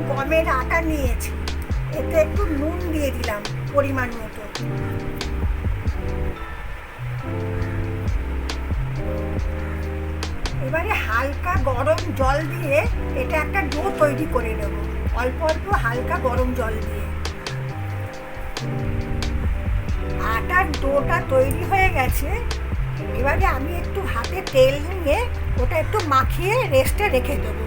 গমের আটা নিয়েছি, এতে একটু নুন দিয়ে দিলাম পরিমাণ মতো। এবারে হালকা গরম জল দিয়ে এটা একটা ডো তৈরি করে নেব, অল্প অল্প হালকা গরম জল দিয়ে। আটার ডোটা তৈরি হয়ে গেছে। এবারে আমি একটু হাতে তেল নিয়ে ওটা একটু মাখিয়ে রেস্টে রেখে দেব।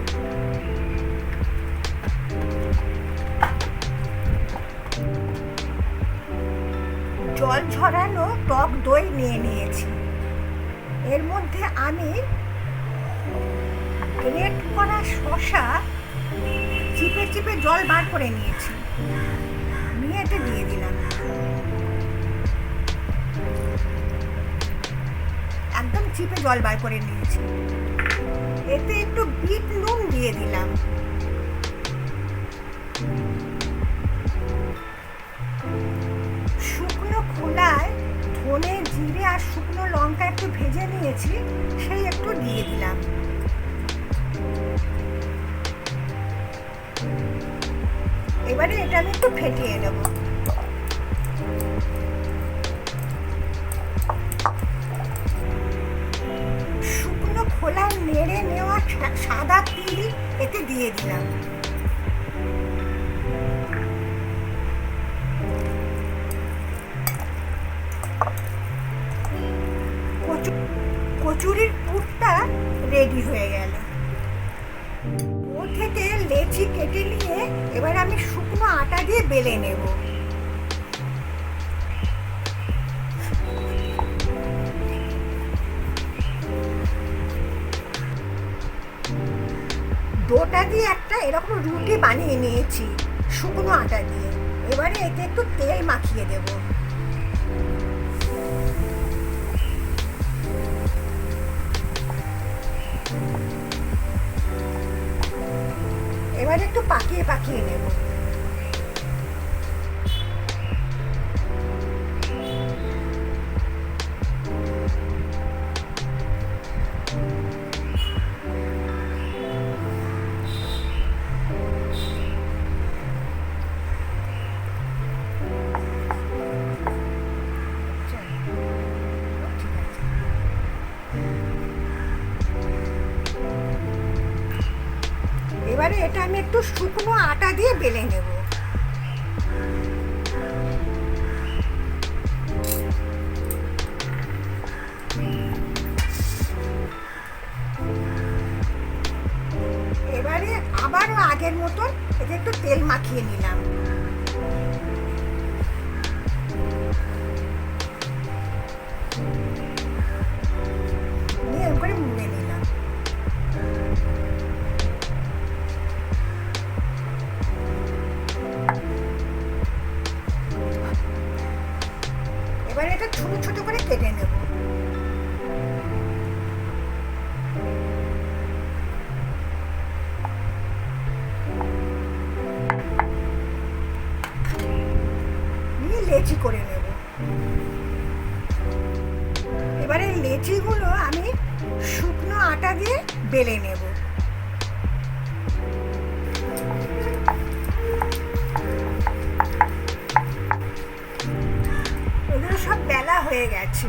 জল ঝরানো টক দই নিয়ে নিয়েছি। এর মধ্যে আমি গ্রেট করা শসা চিপে চিপে জল বার করে নিয়েছি, নিয়ে এটা দিয়ে দিলাম। একদম চিপে জল বার করে নিয়েছি। এতে একটু বিট নুন দিয়ে দিলাম। শুকনো খোলায় ধনে জিরে আর শুকনো লঙ্কা একটু ভেজে নিয়েছি, সেই একটু দিয়ে দিলাম। এবারে এটা আমি একটু ফেটিয়ে নেব। শুকনো খোলা নেড়ে নেওয়া সাদা তিল এতে দিয়ে দিলাম। কচুরির পুরটা রেডি হয়ে গেল। ও থেকে লেচি কেটে নিয়ে এবার আমি শুকনো আটা দিয়ে বেলে নেব। ডোটা দিয়ে একটা এরকম রুটি বানিয়ে নিয়েছি শুকনো আটা দিয়ে। এবারে এতে একটু তেল মাখিয়ে দেব। এবারে একটু পাকিয়ে পাকিয়ে নেব। এবারে এটা আমি একটু শুকনো আটা দিয়ে বেলে নেব। এবারে আবারও আগের মতন এতে একটু তেল মাখিয়ে নিলাম। নিয়ে এরকম করে মুড়ে নিলাম। এবারে এটা ছোট ছোট করে কেটে নেব। নিয়ে লেচি করে নেব। এবারে লেচিগুলো আমি শুকনো আটা দিয়ে বেলে নেব। এগুলো সব বেলা হয়ে গেছে।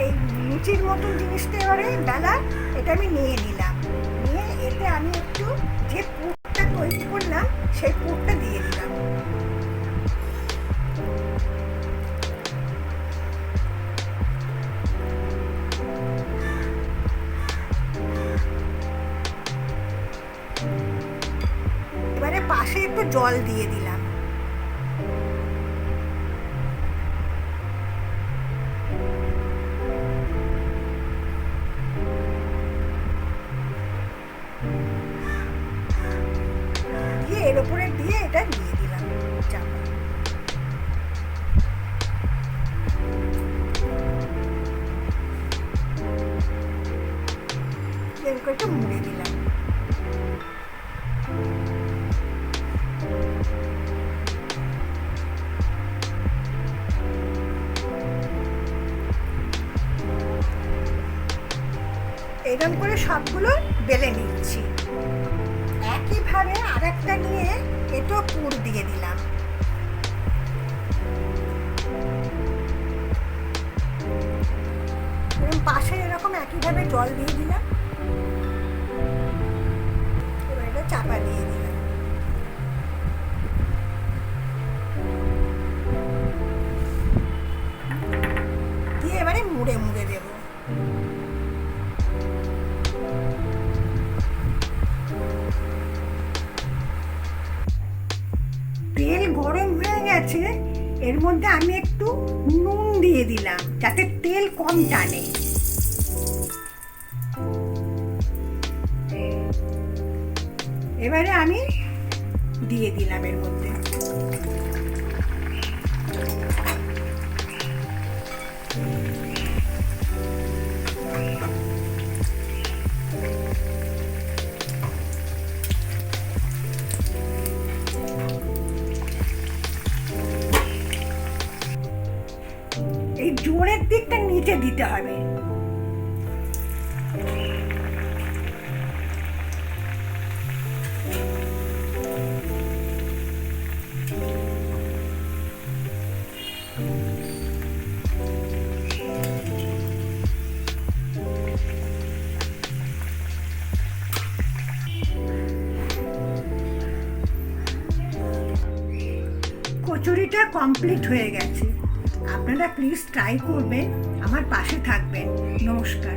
এই লুচির মতন জিনিসটা এবারে বেলা, এটা আমি নিয়ে নিলাম। নিয়ে এতে আমি একটু যে পুরটা তৈরি করলাম সেই পুরটা দিয়ে দিলাম। এবারে পাশে একটু জল দিয়ে দিলাম। দিয়ে এর উপরে দিয়ে এটা দিয়ে দিলাম চাপা। এরকম একটু মুড়ে দিলাম। এরকম করে সবগুলো বেলে নিচ্ছি। একইভাবে আরেকটা নিয়ে এটাও পুর দিয়ে দিলাম। পাশে এরকম একইভাবে জল দিয়ে দিলাম, এবার এটা চাপা দিয়ে দিলাম। দিয়ে এবারে মুড়ে মুড়ে দেব। তেল গরম হয়ে গেছে, এর মধ্যে আমি একটু নুন দিয়ে দিলাম যাতে তেল কম টানে। এবারে আমি দিয়ে দিলাম এর মধ্যে। এই জোরের দিকটা নিচে দিতে হবে। কচুরিটা কমপ্লিট হয়ে গেছে। আপনারা প্লিজ ট্রাই করবেন, আমার পাশে থাকবেন। নমস্কার।